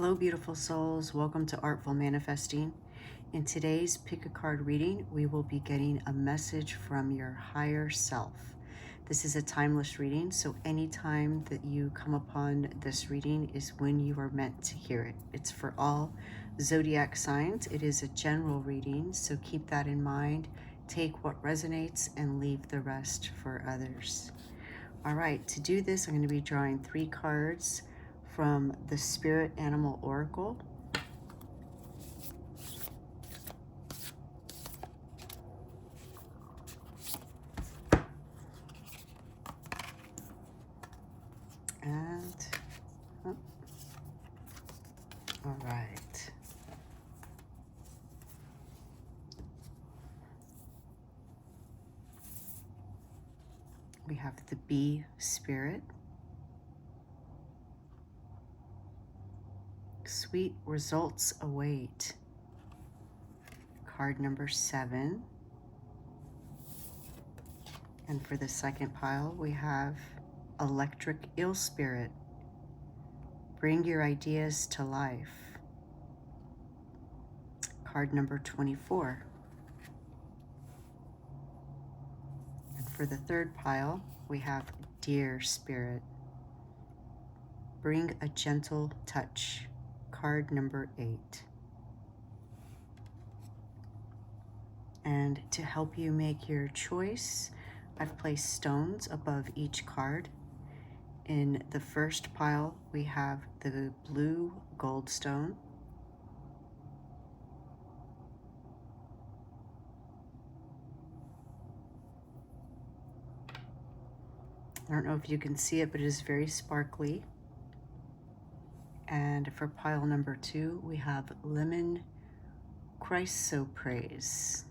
Hello, beautiful souls. Welcome to Artful Manifesting. In today's pick a card reading, we will be getting a message from your higher self. This is a timeless reading, so anytime that you come upon this reading is when you are meant to hear it. It's for all zodiac signs. It is a general reading, so keep that in mind. Take what resonates and leave the rest for others. All right, to do this, I'm going to be drawing 3 cards from the Spirit Animal Oracle. And, oh, all right. We have the Eel Spirit. Sweet results await. Card number 7. And for the second pile, we have Electric Eel Spirit. Bring your ideas to life. Card number 24. And for the third pile, we have Deer Spirit. Bring a gentle touch. Card number 8. And to help you make your choice, I've placed stones above each card. In the first pile, we have the blue gold stone. I don't know if you can see it, but it is very sparkly. And for pile number 2, we have lemon chrysoprase.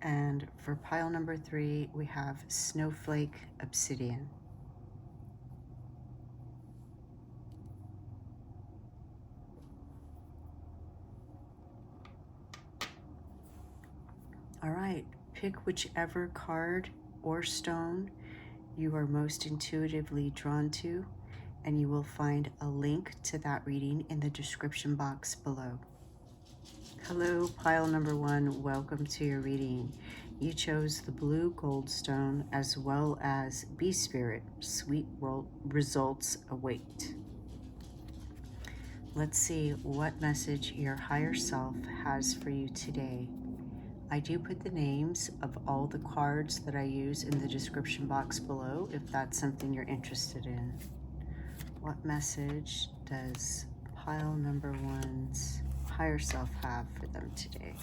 And for pile number 3, we have snowflake obsidian. All right, pick whichever card or stone you are most intuitively drawn to, and you will find a link to that reading in the description box below. Hello, pile number 1, welcome to your reading. You chose the blue gold stone as well as Eel Spirit. Sweet results await. Let's see what message your higher self has for you today. I do put the names of all the cards that I use in the description box below if that's something you're interested in. What message does pile number 1's higher self have for them today?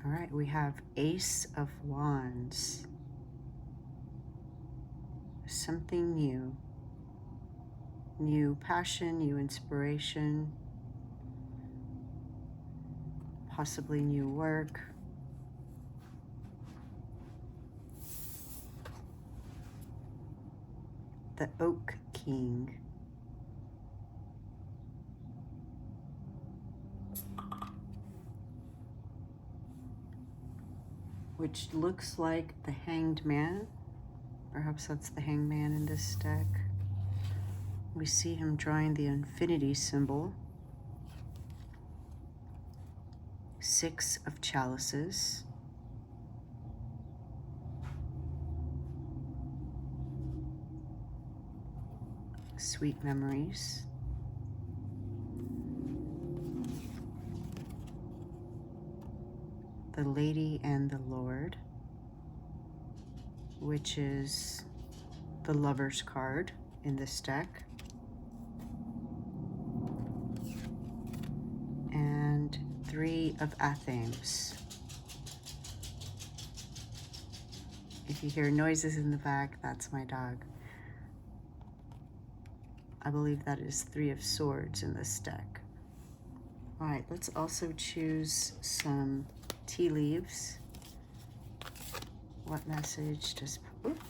All right, we have Ace of Wands. Something new. New passion, new inspiration, possibly new work. The Oak King. Which looks like the Hanged Man. Perhaps that's the Hanged Man in this deck. We see him drawing the infinity symbol. 6 of chalices. Sweet memories. The Lady and the Lord, which is the Lover's card in this deck. And 3 of Athames. If you hear noises in the back, that's my dog. I believe that is 3 of Swords in this deck. All right, let's also choose some tea leaves What message does, oop,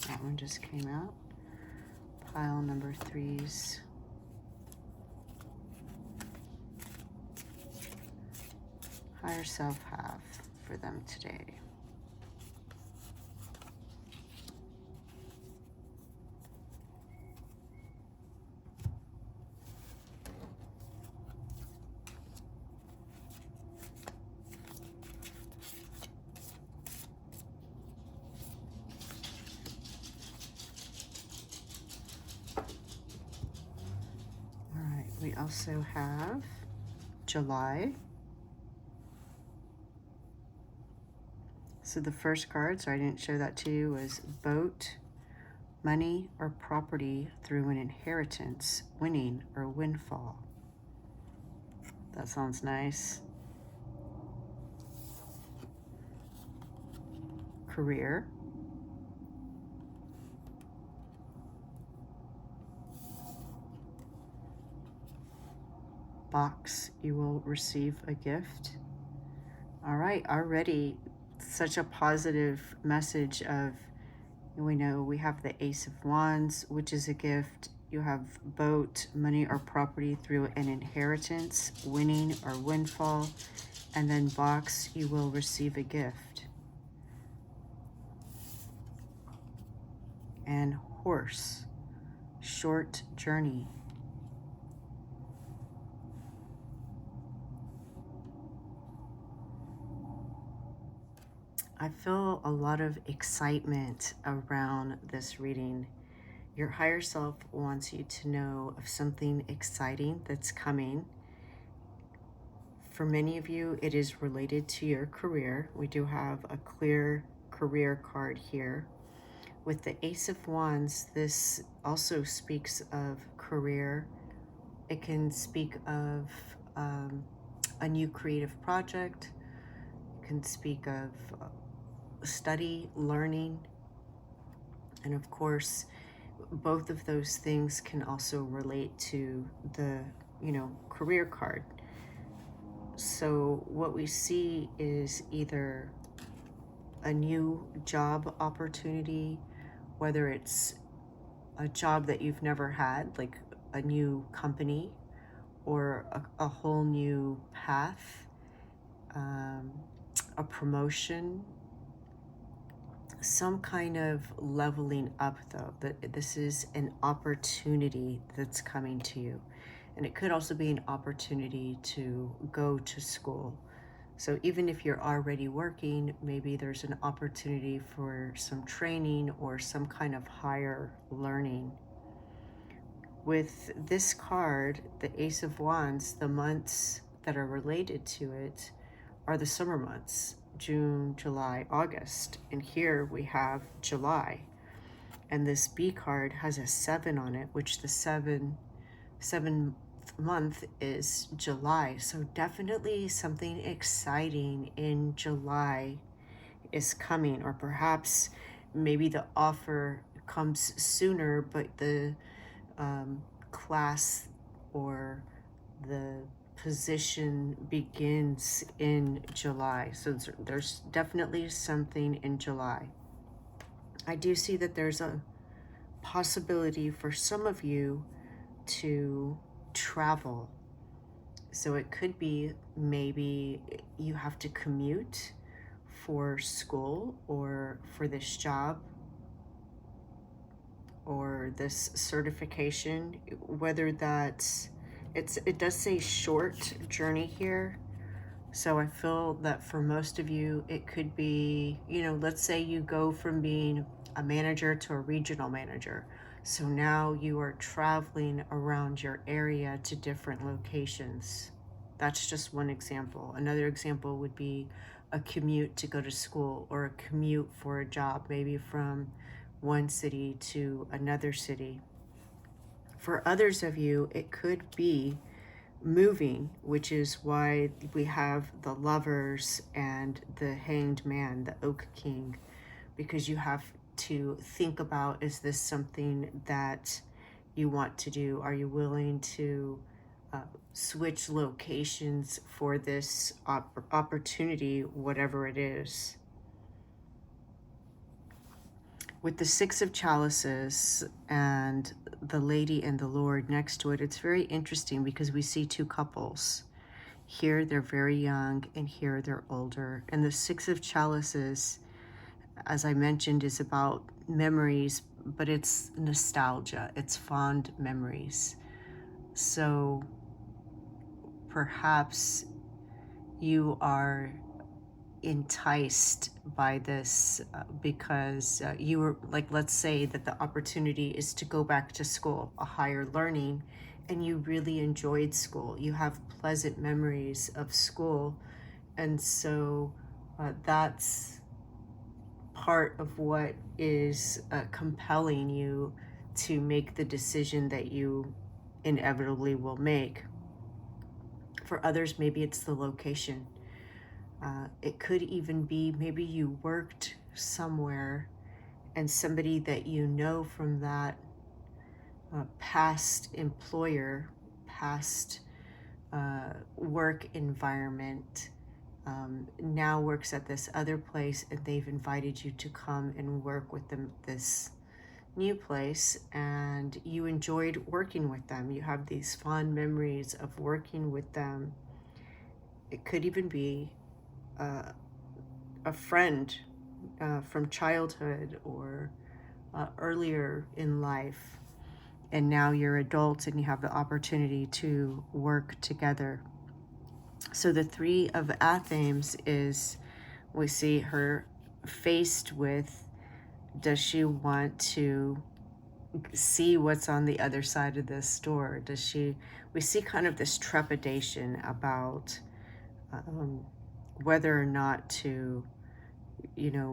that one just came out. Pile number 3's higher self have for them today? We also have July. So the first card, so I didn't show that to you, was boat, money or property through an inheritance, winning or windfall. That sounds nice. Career. Box, you will receive a gift. All right, already such a positive message of, we know we have the Ace of Wands, which is a gift. You have boat, money or property through an inheritance, winning or windfall. And then box, you will receive a gift. And horse, short journey. I feel a lot of excitement around this reading. Your higher self wants you to know of something exciting that's coming. For many of you, it is related to your career. We do have a clear career card here. With the Ace of Wands, this also speaks of career. It can speak of a new creative project. It can speak of study, learning, and of course, both of those things can also relate to the, career card. So what we see is either a new job opportunity, whether it's a job that you've never had, like a new company, or a whole new path, a promotion, some kind of leveling up, though. That this is an opportunity that's coming to you. And it could also be an opportunity to go to school. So even if you're already working, maybe there's an opportunity for some training or some kind of higher learning. With this card, the Ace of Wands, the months that are related to it are the summer months, June, July, August. And here we have July. And this B card has a 7 on it, which the seventh month is July. So definitely something exciting in July is coming, or perhaps maybe the offer comes sooner, but the class or the position begins in July. So there's definitely something in July. I do see that there's a possibility for some of you to travel. So it could be maybe you have to commute for school or for this job or this certification, whether that's, it does say short journey here. So I feel that for most of you, it could be, let's say you go from being a manager to a regional manager. So now you are traveling around your area to different locations. That's just one example. Another example would be a commute to go to school, or a commute for a job, maybe from one city to another city. For others of you, it could be moving, which is why we have the Lovers and the Hanged Man, the Oak King, because you have to think about, is this something that you want to do? Are you willing to switch locations for this opportunity, whatever it is? With the Six of Chalices and the Lady and the Lord next to it, it's very interesting because we see two couples. Here they're very young and here they're older. And the Six of Chalices, as I mentioned, is about memories, but it's nostalgia. It's fond memories. So perhaps you are enticed by this because you were like, let's say that the opportunity is to go back to school, a higher learning, and you really enjoyed school. You have pleasant memories of school. And so that's part of what is compelling you to make the decision that you inevitably will make. For others, maybe it's the location. It could even be maybe you worked somewhere and somebody that you know from that past employer, past work environment, now works at this other place, and they've invited you to come and work with them at this new place, and you enjoyed working with them. You have these fond memories of working with them. It could even be a friend from childhood or earlier in life, and now you're adults and you have the opportunity to work together. So the Three of Athens is, we see her faced with, does she want to see what's on the other side of this door? We see kind of this trepidation about whether or not to,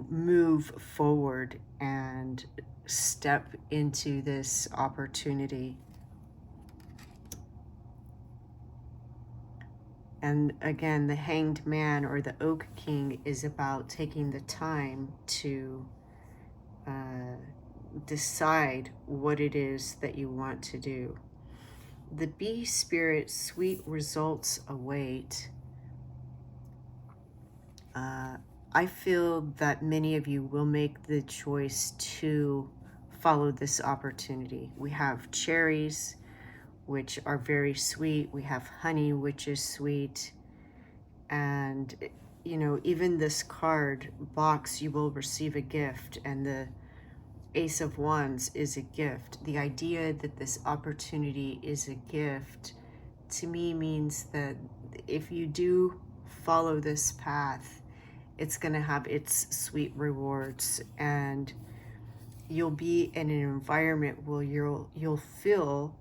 move forward and step into this opportunity. And again, the Hanged Man or the Oak King is about taking the time to decide what it is that you want to do. The Bee Spirit, sweet results await. I feel that many of you will make the choice to follow this opportunity. We have cherries, which are very sweet. We have honey, which is sweet. And, even this card box, you will receive a gift. And the Ace of Wands is a gift. The idea that this opportunity is a gift, to me, means that if you do follow this path, it's going to have its sweet rewards, and you'll be in an environment where you'll feel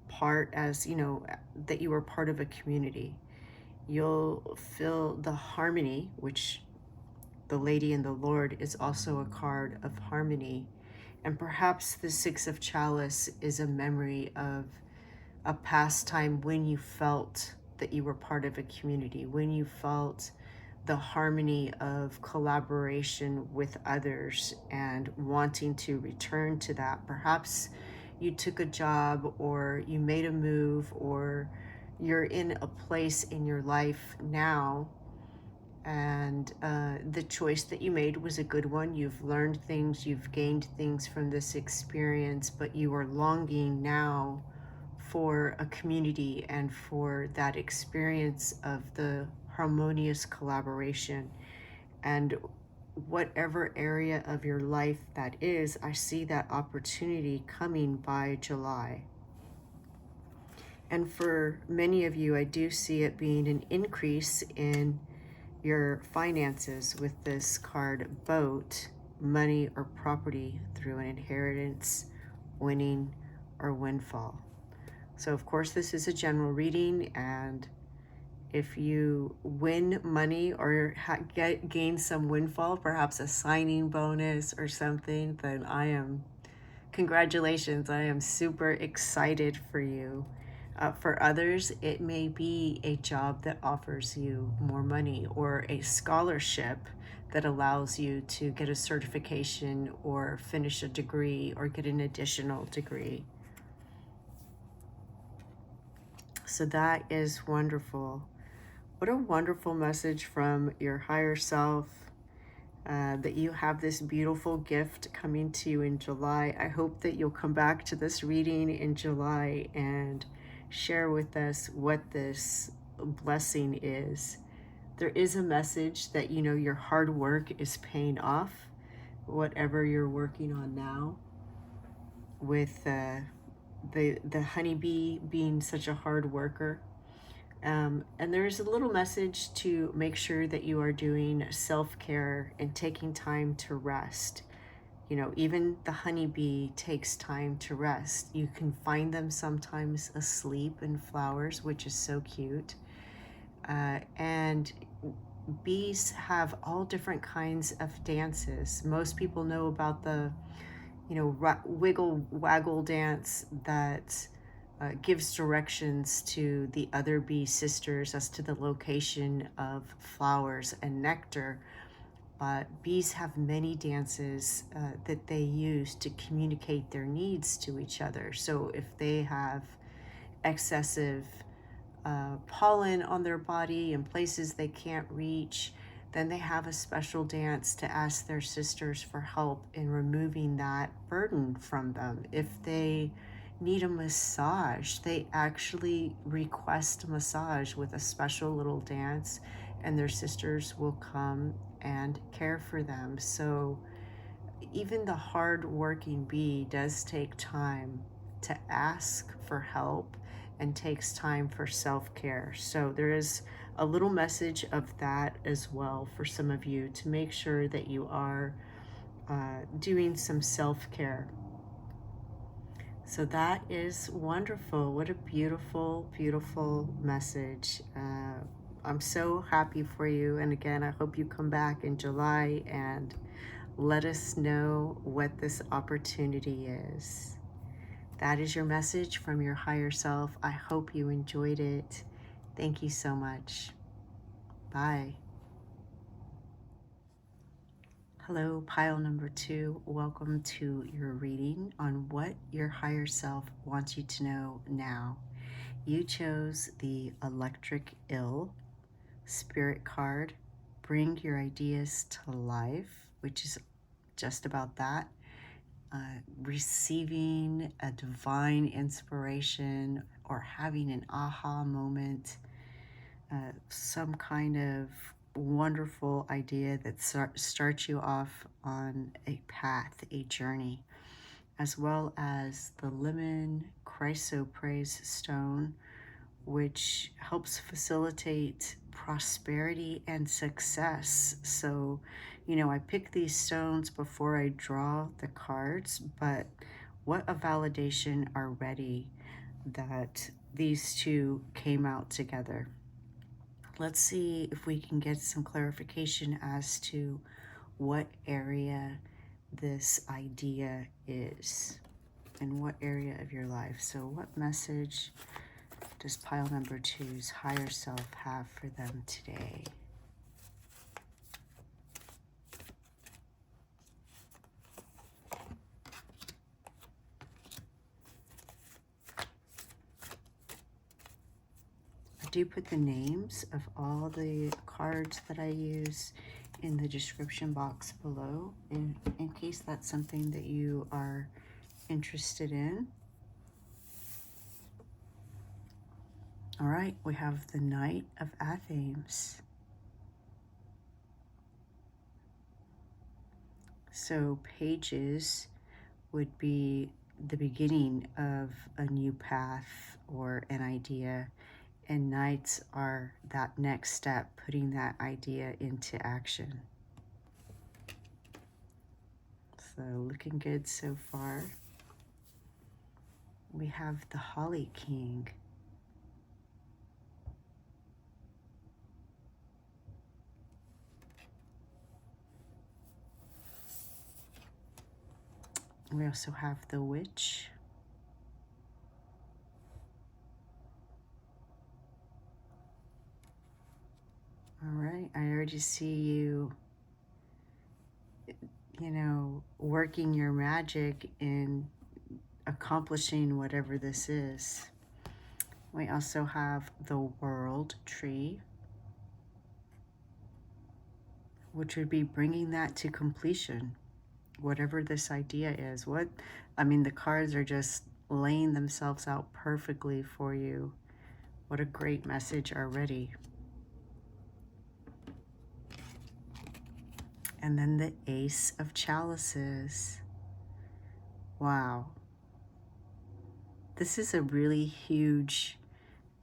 part, as that you are part of a community. You'll feel the harmony, which the Lady and the Lord is also a card of harmony. And perhaps the Six of Chalice is a memory of a past time when you felt that you were part of a community, when you felt the harmony of collaboration with others and wanting to return to that. Perhaps you took a job, or you made a move, or you're in a place in your life now, and the choice that you made was a good one. You've learned things, you've gained things from this experience, but you are longing now for a community and for that experience of the harmonious collaboration. And whatever area of your life that is, I see that opportunity coming by July. And for many of you, I do see it being an increase in your finances with this card, boat, money, or property through an inheritance, winning, or windfall. So of course this is a general reading, and if you win money or gain some windfall, perhaps a signing bonus or something, then congratulations, I am super excited for you. For others, it may be a job that offers you more money, or a scholarship that allows you to get a certification or finish a degree or get an additional degree. So that is wonderful. What a wonderful message from your higher self. that you have this beautiful gift coming to you in July. I hope that you'll come back to this reading in July and share with us what this blessing is. There is a message that, you know, your hard work is paying off, whatever you're working on now, with the honeybee being such a hard worker. And there's a little message to make sure that you are doing self-care and taking time to rest. You know, even the honeybee takes time to rest. You can find them sometimes asleep in flowers, which is so cute. And bees have all different kinds of dances. Most people know about the, you know, wiggle waggle dance that gives directions to the other bee sisters as to the location of flowers and nectar. But bees have many dances that they use to communicate their needs to each other. So if they have excessive pollen on their body in places they can't reach, then they have a special dance to ask their sisters for help in removing that burden from them. If they need a massage, they actually request a massage with a special little dance, and their sisters will come and care for them. So even the hard-working bee does take time to ask for help and takes time for self-care. So there is a little message of that as well for some of you, to make sure that you are doing some self-care. So that is wonderful. What a beautiful, beautiful message. I'm so happy for you. And again, I hope you come back in July and let us know what this opportunity is. That is your message from your higher self. I hope you enjoyed it. Thank you so much. Bye. Hello, pile number 2. Welcome to your reading on what your higher self wants you to know now. You chose the Electric Eel Spirit card. Bring your ideas to life, which is just about that. Receiving a divine inspiration or having an aha moment, some kind of wonderful idea that starts you off on a path, a journey, as well as the lemon chrysoprase stone, which helps facilitate prosperity and success. So, you know, I pick these stones before I draw the cards, but what a validation already that these two came out together. Let's see if we can get some clarification as to what area this idea is and what area of your life. So what message does pile number 2's higher self have for them today? I do put the names of all the cards that I use in the description box below in case that's something that you are interested in. All right, we have the Knight of Athens. So pages would be the beginning of a new path or an idea, and knights are that next step, putting that idea into action. So looking good so far. We have the Holly King. We also have the Witch. All right, I already see you, you know, working your magic in accomplishing whatever this is. We also have the World Tree, which would be bringing that to completion, whatever this idea is. The cards are just laying themselves out perfectly for you. What a great message already. And then the Ace of Chalices. Wow. This is a really huge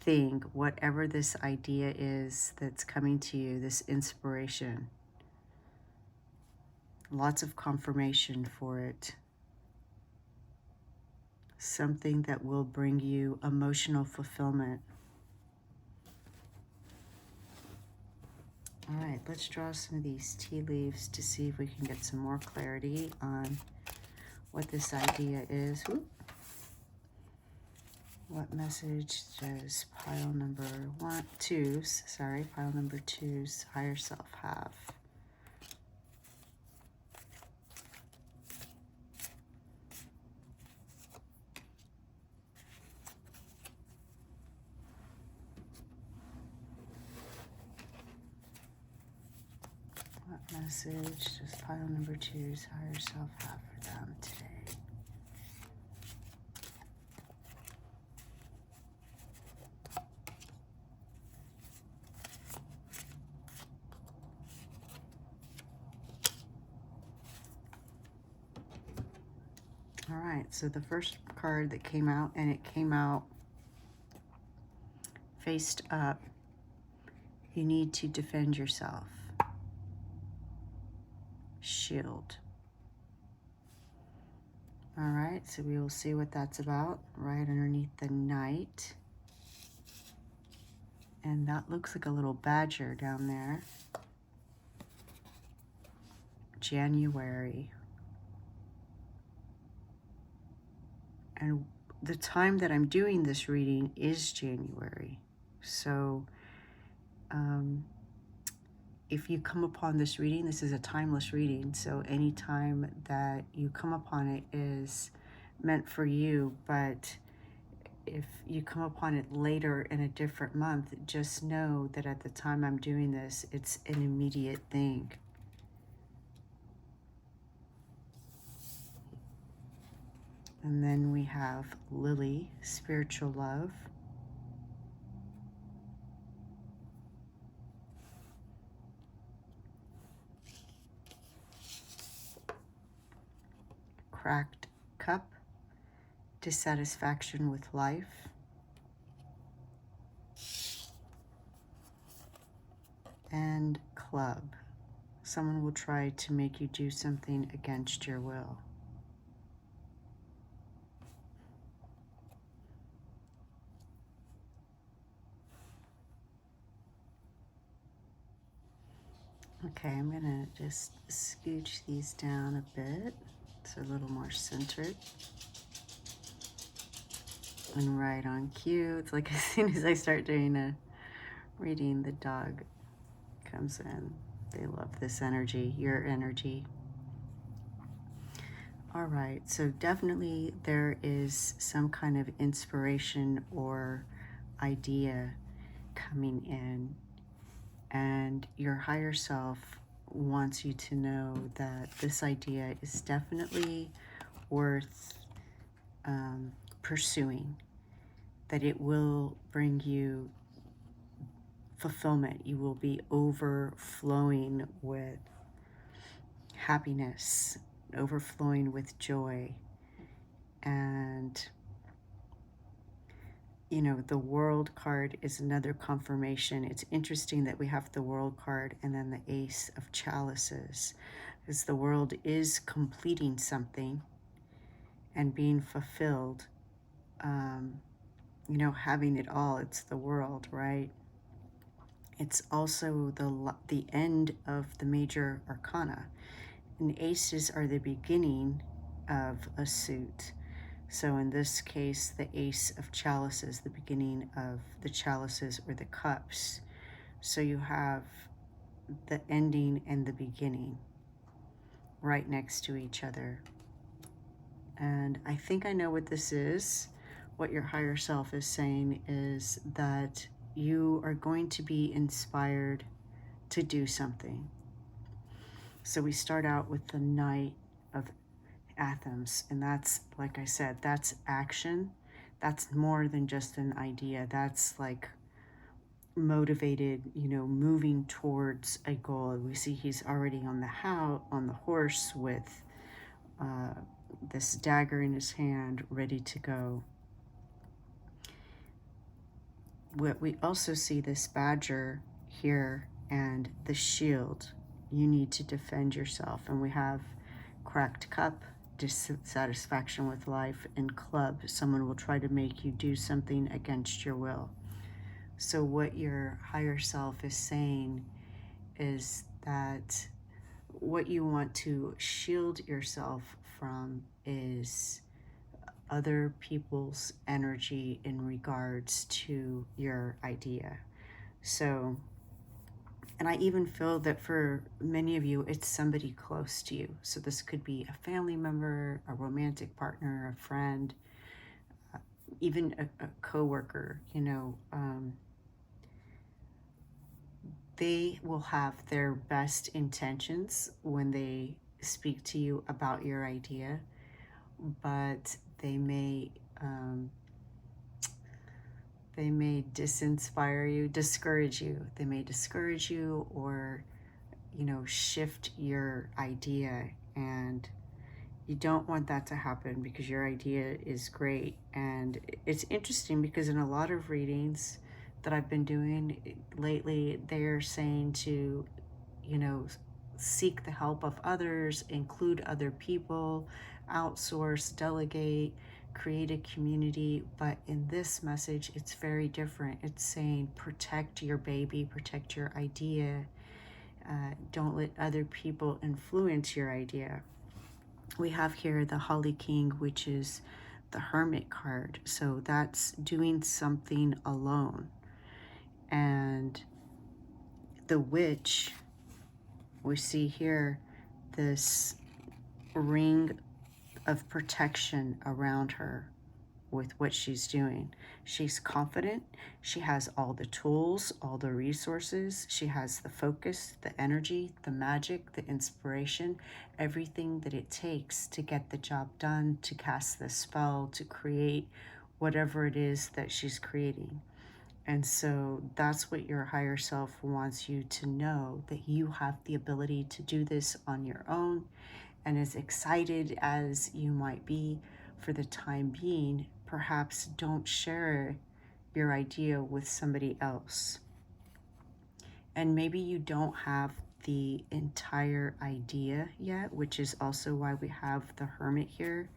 thing, whatever this idea is that's coming to you, this inspiration. Lots of confirmation for it. Something that will bring you emotional fulfillment. All right, let's draw some of these tea leaves to see if we can get some more clarity on what this idea is. Whoop. What message does pile number two's higher self have? What message does pile number two's higher self have for them today? All right, so the first card that came out, and it came out faced up. You need to defend yourself. Shield. All right, so we will see what that's about right underneath the Knight. And that looks like a little badger down there. January. And the time that I'm doing this reading is January. So if you come upon this reading, this is a timeless reading. So any time that you come upon it is meant for you. But if you come upon it later in a different month, just know that at the time I'm doing this, it's an immediate thing. And then we have Lily, spiritual love. Cracked cup, dissatisfaction with life. And club, someone will try to make you do something against your will. Okay, I'm gonna just scooch these down a bit so a little more centered. And right on cue. It's like as soon as I start doing a reading, the dog comes in. They love this energy, your energy. All right, so definitely there is some kind of inspiration or idea coming in. And your higher self wants you to know that this idea is definitely worth pursuing, that it will bring you fulfillment. You will be overflowing with happiness, overflowing with joy. And you know, the World card is another confirmation. It's interesting that we have the World card and then the Ace of Chalices, because the World is completing something and being fulfilled. You know, having it all, it's the World, right? It's also the end of the major arcana. And aces are the beginning of a suit. So in this case, the Ace of Chalices, the beginning of the chalices or the cups. So you have the ending and the beginning right next to each other. And I think I know what this is. What your higher self is saying is that you are going to be inspired to do something. So we start out with the Knight of Athens, and that's, like I said, that's action. That's more than just an idea. That's like motivated, moving towards a goal. We see he's already on the horse with uh, this dagger in his hand, ready to go. What we also see this badger here and the shield. You need to defend yourself, and we have cracked cup, dissatisfaction with life, and club. Someone will try to make you do something against your will. So what your higher self is saying is that what you want to shield yourself from is other people's energy in regards to your idea. So, and I even feel that for many of you, it's somebody close to you. So this could be a family member, a romantic partner, a friend, even a coworker, they will have their best intentions when they speak to you about your idea, but they may disinspire you, discourage you. They may discourage you or, shift your idea. And you don't want that to happen because your idea is great. And it's interesting because in a lot of readings that I've been doing lately, they're saying to, seek the help of others, include other people, outsource, delegate, create a community. But in this message, it's very different. It's saying protect your baby, protect your idea. Don't let other people influence your idea. We have here the Holly King, which is the Hermit card. So that's doing something alone. And the Witch, we see here this ring of protection around her with what she's doing. She's confident. She has all the tools, all the resources. She has the focus, the energy, the magic, the inspiration, everything that it takes to get the job done, to cast the spell, to create whatever it is that she's creating. And so that's what your higher self wants you to know, that you have the ability to do this on your own. And as excited as you might be for the time being, perhaps don't share your idea with somebody else. And maybe you don't have the entire idea yet, which is also why we have the Hermit here.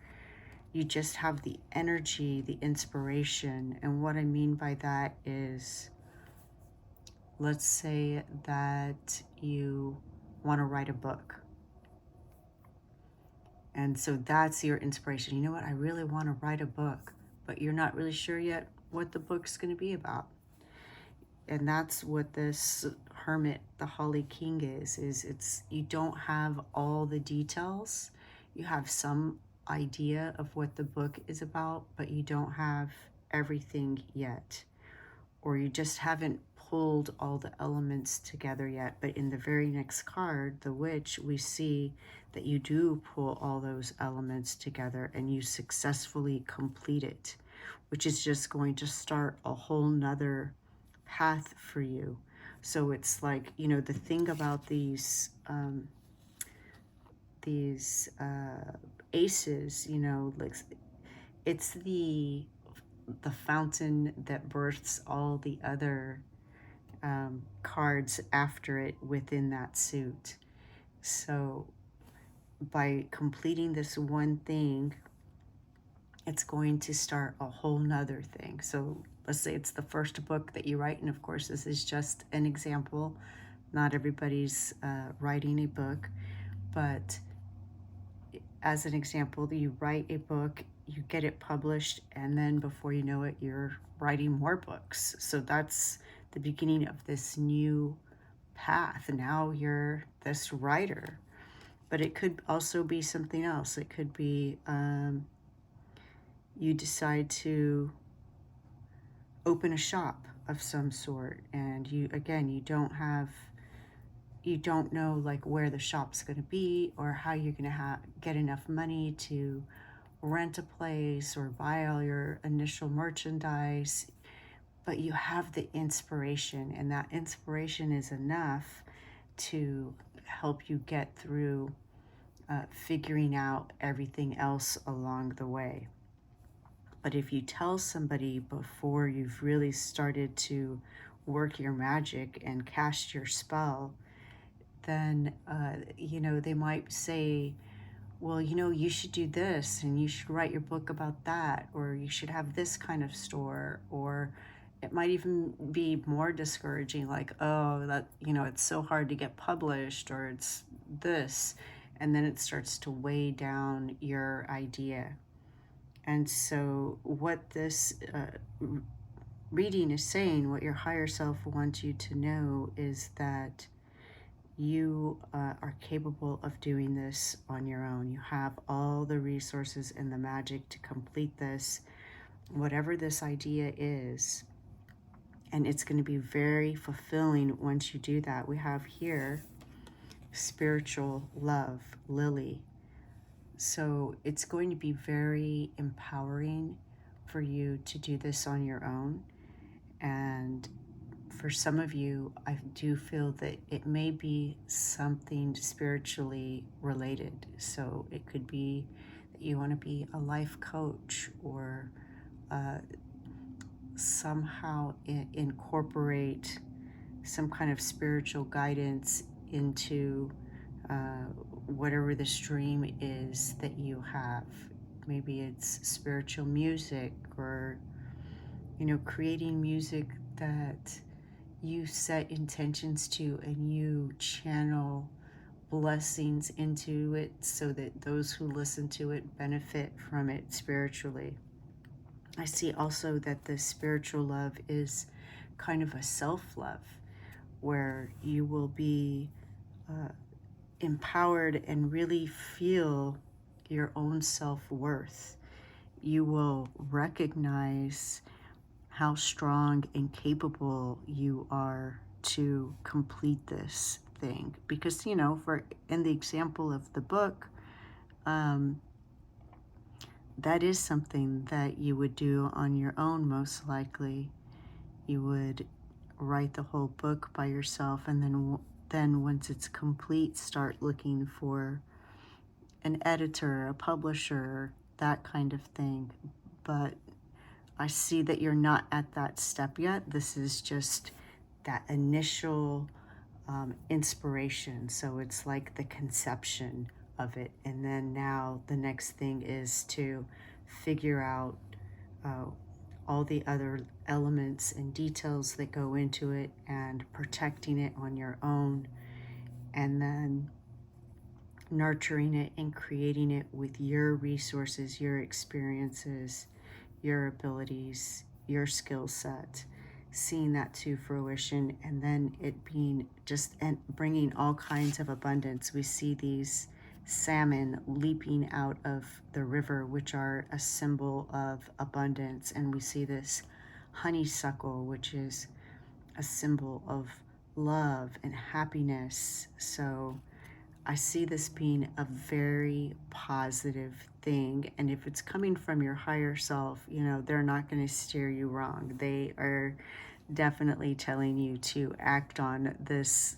You just have the energy, the inspiration. And what I mean by that is, let's say that you want to write a book. And so that's your inspiration. You know what? I really want to write a book, but you're not really sure yet what the book's going to be about. And that's what this Hermit, the Holly King is it's, you don't have all the details. You have some idea of what the book is about, but you don't have everything yet. Or you just haven't pulled all the elements together yet. But in the very next card, the Witch, we see that you do pull all those elements together and you successfully complete it, which is just going to start a whole nother path for you. So it's like, the thing about these aces, like it's the fountain that births all the other cards after it within that suit. So by completing this one thing, it's going to start a whole nother thing. So let's say it's the first book that you write, and of course this is just an example. Not everybody's writing a book, but as an example, you write a book, you get it published, and then before you know it, you're writing more books. So that's the beginning of this new path. Now you're this writer. But it could also be something else. It could be you decide to open a shop of some sort, and you don't have you don't know like where the shop's going to be or how you're going to get enough money to rent a place or buy all your initial merchandise, but you have the inspiration, and that inspiration is enough to help you get through figuring out everything else along the way. But if you tell somebody before you've really started to work your magic and cast your spell, then, they might say, well, you should do this and you should write your book about that, or you should have this kind of store, or it might even be more discouraging, like, oh, that, it's so hard to get published, or it's this. And then it starts to weigh down your idea. And so what this reading is saying, what your higher self wants you to know, is that you are capable of doing this on your own. You have all the resources and the magic to complete this, whatever this idea is. And it's going to be very fulfilling once you do that. We have here spiritual love, Lily. So it's going to be very empowering for you to do this on your own. And for some of you, I do feel that it may be something spiritually related. So it could be that you want to be a life coach, or somehow incorporate some kind of spiritual guidance into whatever the stream is that you have. Maybe it's spiritual music, or creating music that you set intentions to and you channel blessings into it so that those who listen to it benefit from it spiritually. I see also that the spiritual love is kind of a self-love, where you will be empowered and really feel your own self-worth. You will recognize how strong and capable you are to complete this thing. Because, for in the example of the book, that is something that you would do on your own, most likely. You would write the whole book by yourself, and then once it's complete, start looking for an editor, a publisher, that kind of thing. But I see that you're not at that step yet. This is just that initial inspiration. So it's like the conception of it. And then now the next thing is to figure out all the other elements and details that go into it, and protecting it on your own, and then nurturing it and creating it with your resources, your experiences, your abilities, your skill set, seeing that to fruition, and then it being just bringing all kinds of abundance. We see these salmon leaping out of the river, which are a symbol of abundance, and we see this honeysuckle, which is a symbol of love and happiness. So I see this being a very positive thing. And if it's coming from your higher self, they're not going to steer you wrong. They are definitely telling you to act on this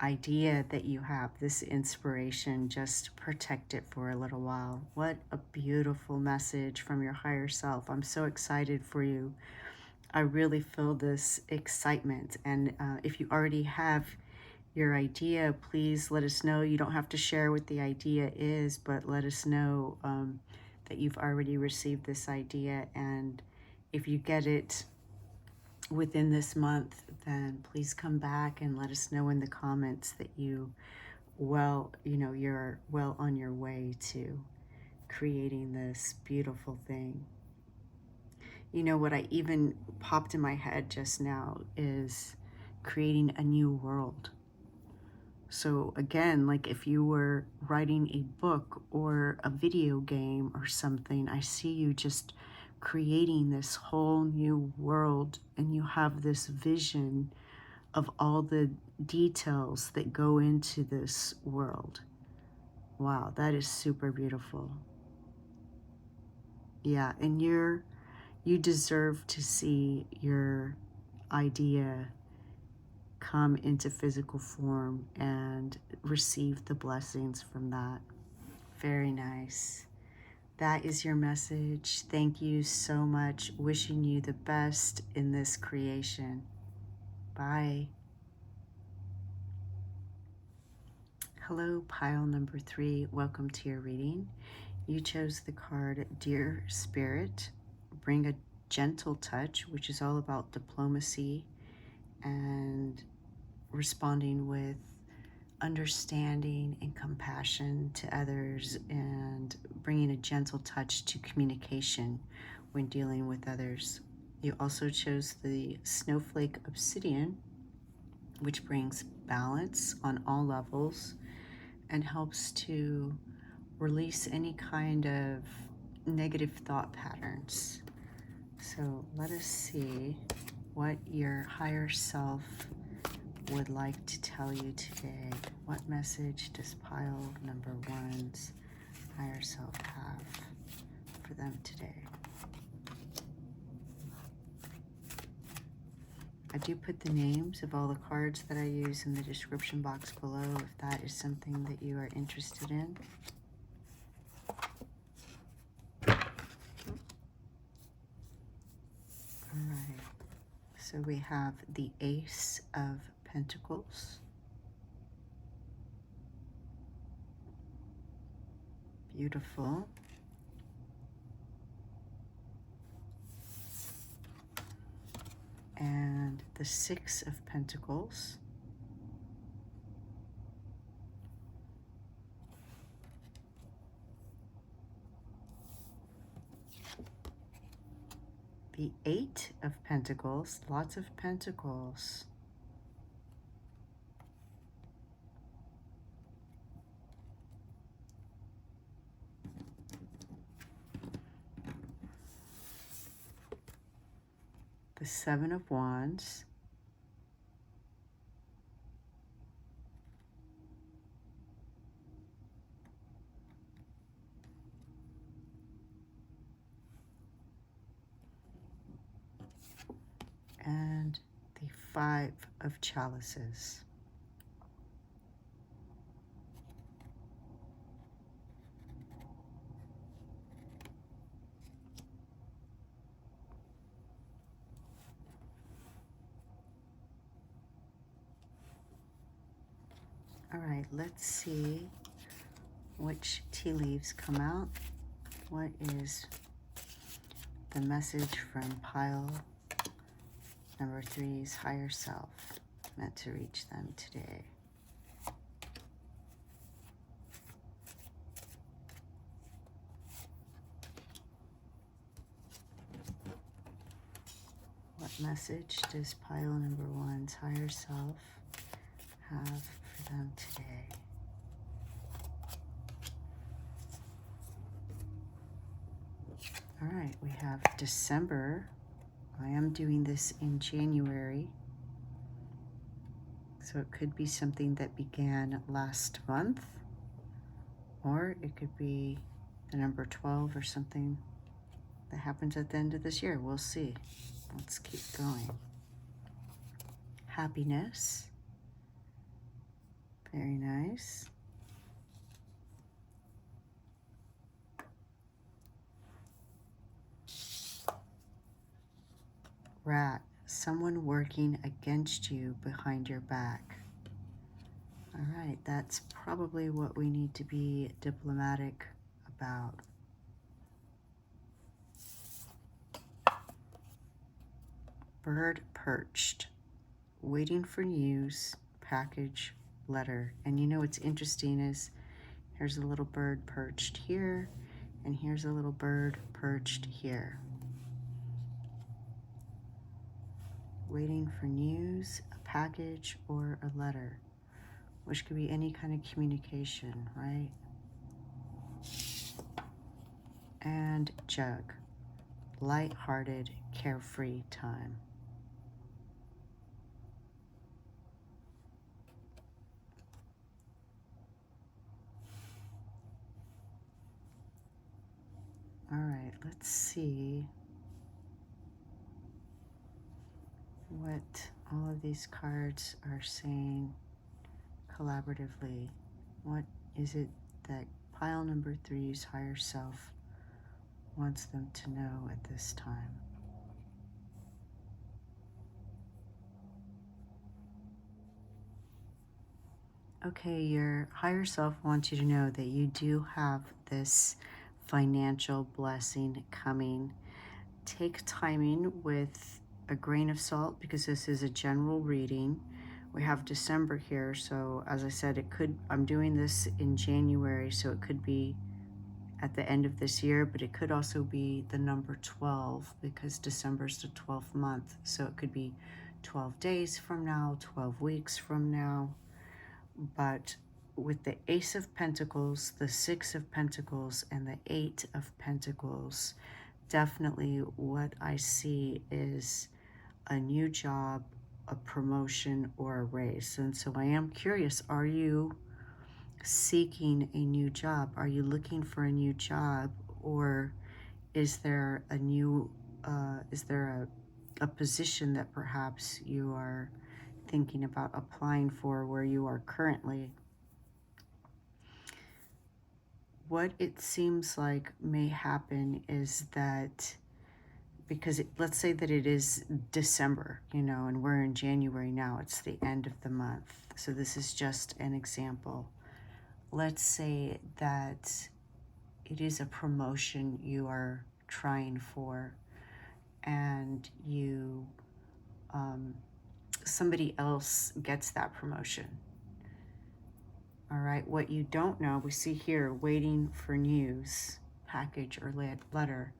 idea that you have, this inspiration. Just protect it for a little while. What a beautiful message from your higher self. I'm so excited for you. I really feel this excitement. And if you already have your idea, please let us know. You don't have to share what the idea is, but let us know that you've already received this idea. And if you get it within this month, then please come back and let us know in the comments that you're well on your way to creating this beautiful thing. What I even popped in my head just now is creating a new world. So again, like if you were writing a book or a video game or something, I see you just creating this whole new world, and you have this vision of all the details that go into this world. Wow, that is super beautiful. Yeah, and you deserve to see your idea come into physical form and receive the blessings from that. Very nice. That is your message. Thank you so much. Wishing you the best in this creation. Bye. Hello, pile number 3. Welcome to your reading. You chose the card Dear Spirit. Bring a gentle touch, which is all about diplomacy and responding with understanding and compassion to others, and bringing a gentle touch to communication when dealing with others. You also chose the Snowflake Obsidian, which brings balance on all levels and helps to release any kind of negative thought patterns. So let us see what your higher self would like to tell you today. What message does pile number 1's higher self have for them today? I do put the names of all the cards that I use in the description box below if that is something that you are interested in. All right, so we have the Ace of Pentacles. Beautiful. And the Six of Pentacles. The Eight of Pentacles, lots of pentacles. The Seven of Wands. And the Five of Chalices. All right, let's see which tea leaves come out. What is the message from pile number 3's higher self meant to reach them today? What message does pile number 1's higher self have for them today? All right, we have December. I am doing this in January, so it could be something that began last month, or it could be the number 12 or something that happens at the end of this year. We'll see. Let's keep going. Happiness. Very nice. Rat. Someone working against you behind your back. All right, that's probably what we need to be diplomatic about. Bird perched, waiting for news, package, letter. And you know what's interesting is here's a little bird perched here, and here's a little bird perched here. Waiting for news, a package, or a letter, which could be any kind of communication, right? And jug, light-hearted, carefree time. let's see what all of these cards are saying collaboratively. What is it that pile number 3's higher self wants them to know at this time? Okay, your higher self wants you to know that you do have this financial blessing coming. Take timing with a grain of salt because this is a general reading. We have December here, so as I said, it could, I'm doing this in January, so it could be at the end of this year, but it could also be the number 12 because December's the 12th month. So it could be 12 days from now, 12 weeks from now. But with the Ace of Pentacles, the Six of Pentacles, and the Eight of Pentacles, definitely what I see is a new job, a promotion, or a raise. And so I am curious, are you seeking a new job? Are you looking for a new job? Or is there a new, a position that perhaps you are thinking about applying for where you are currently? What it seems like may happen is that because let's say that it is December, and we're in January now, it's the end of the month. So this is just an example. Let's say that it is a promotion you are trying for and you, somebody else gets that promotion. All right, what you don't know, we see here, waiting for news, package or letter.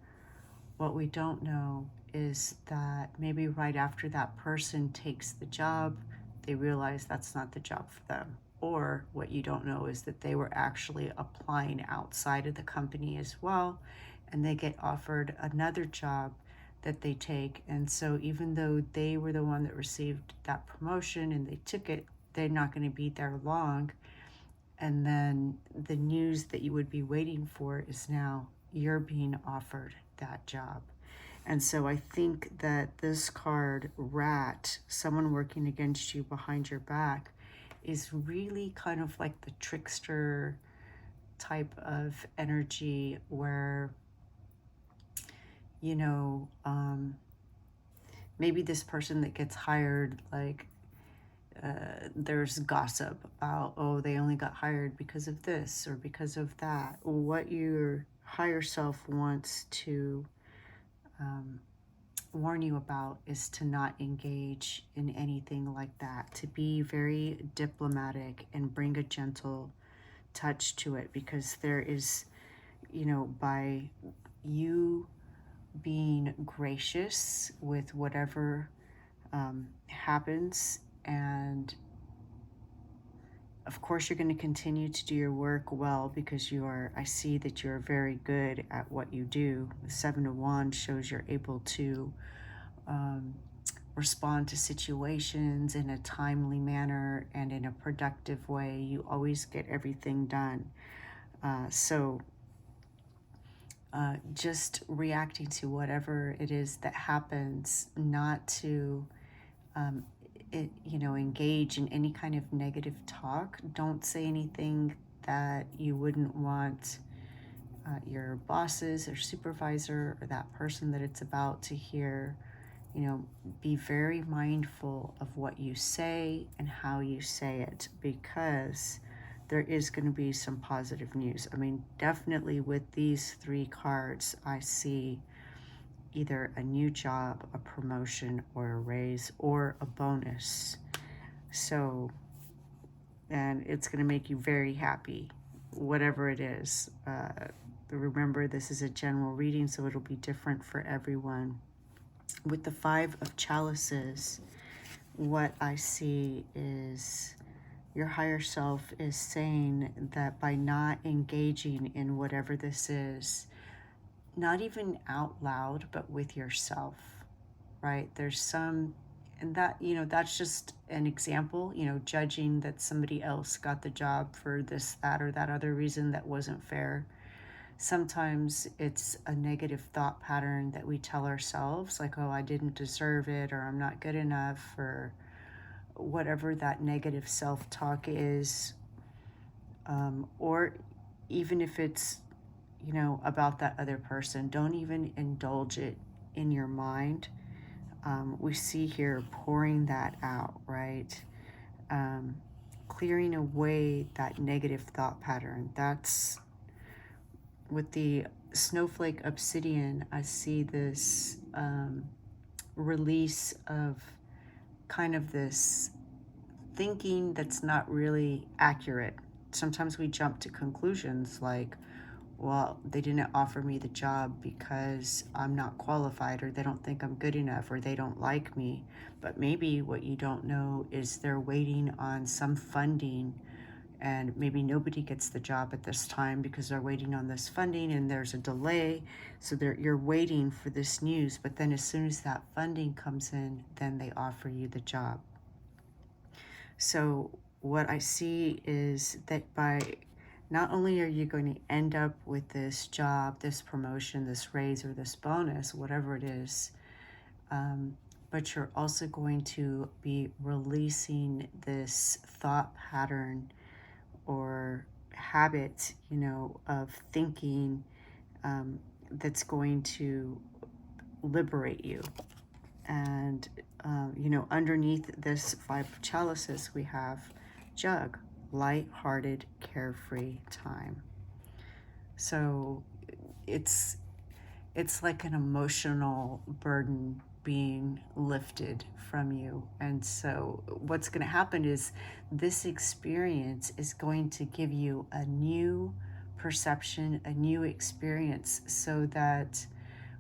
What we don't know is that maybe right after that person takes the job, they realize that's not the job for them. Or what you don't know is that they were actually applying outside of the company as well, and they get offered another job that they take. And so even though they were the one that received that promotion and they took it, they're not going to be there long. And then the news that you would be waiting for is now you're being offered that job. And so I think that this card, Rat, someone working against you behind your back, is really kind of like the trickster type of energy where, maybe this person that gets hired, like, there's gossip about, oh, they only got hired because of this or because of that. What your higher self wants to warn you about is to not engage in anything like that, to be very diplomatic and bring a gentle touch to it, because there is, by you being gracious with whatever happens, and of course you're going to continue to do your work well because I see that you're very good at what you do. The Seven of Wands shows you're able to respond to situations in a timely manner and in a productive way. You always get everything done. Just reacting to whatever it is that happens, not to engage in any kind of negative talk. Don't say anything that you wouldn't want your bosses or supervisor or that person that it's about to hear. Be very mindful of what you say and how you say it, because there is going to be some positive news. I mean, definitely with these three cards, I see either a new job, a promotion, or a raise, or a bonus. So, and it's going to make you very happy, whatever it is. Remember, this is a general reading, so it'll be different for everyone. With the Five of Chalices, what I see is your higher self is saying that by not engaging in whatever this is, not even out loud, but with yourself, right? There's some, and that, that's just an example, judging that somebody else got the job for this, that, or that other reason that wasn't fair. Sometimes it's a negative thought pattern that we tell ourselves, like, oh, I didn't deserve it, or I'm not good enough, or whatever that negative self-talk is. Or even if it's, about that other person, don't even indulge it in your mind. We see here pouring that out, right? Clearing away that negative thought pattern. That's with the snowflake obsidian. I see this release of kind of this thinking that's not really accurate. Sometimes we jump to conclusions like, well, they didn't offer me the job because I'm not qualified, or they don't think I'm good enough, or they don't like me. But maybe what you don't know is they're waiting on some funding, and maybe nobody gets the job at this time because they're waiting on this funding and there's a delay. So you're waiting for this news, but then as soon as that funding comes in, then they offer you the job. So what I see is that by not only are you going to end up with this job, this promotion, this raise, or this bonus, whatever it is, but you're also going to be releasing this thought pattern or habit, of thinking that's going to liberate you. And, underneath this 5 chalices, we have jug, light-hearted, carefree time. So it's like an emotional burden being lifted from you. And so what's going to happen is this experience is going to give you a new perception, a new experience, so that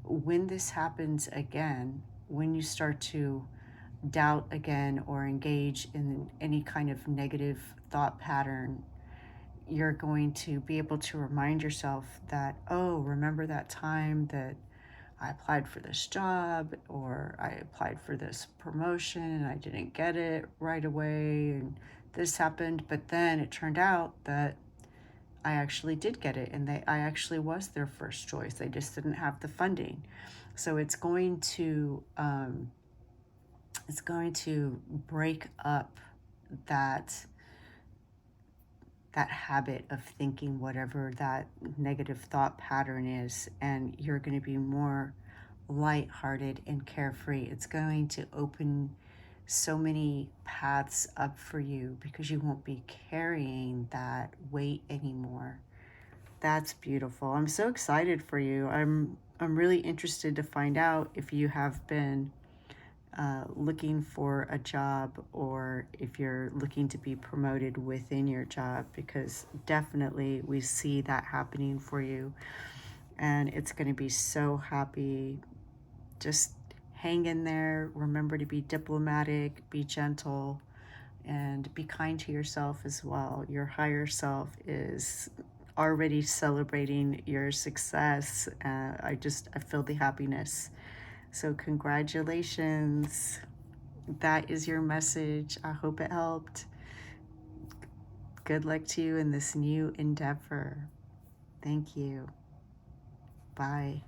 when this happens again, when you start to doubt again or engage in any kind of negative thought pattern, you're going to be able to remind yourself that, oh, remember that time that I applied for this job, or I applied for this promotion and I didn't get it right away, and this happened, but then it turned out that I actually did get it, and I actually was their first choice. They just didn't have the funding. So it's going to break up that habit of thinking whatever that negative thought pattern is, and you're going to be more lighthearted and carefree. It's going to open so many paths up for you because you won't be carrying that weight anymore. That's beautiful. I'm so excited for you. I'm really interested to find out if you have been looking for a job, or if you're looking to be promoted within your job, because definitely we see that happening for you, and it's going to be so happy. Just hang in there. Remember to be diplomatic, be gentle, and be kind to yourself as well. Your higher self is already celebrating your success. I feel the happiness. So congratulations. That is your message. I hope it helped. Good luck to you in this new endeavor. Thank you. Bye.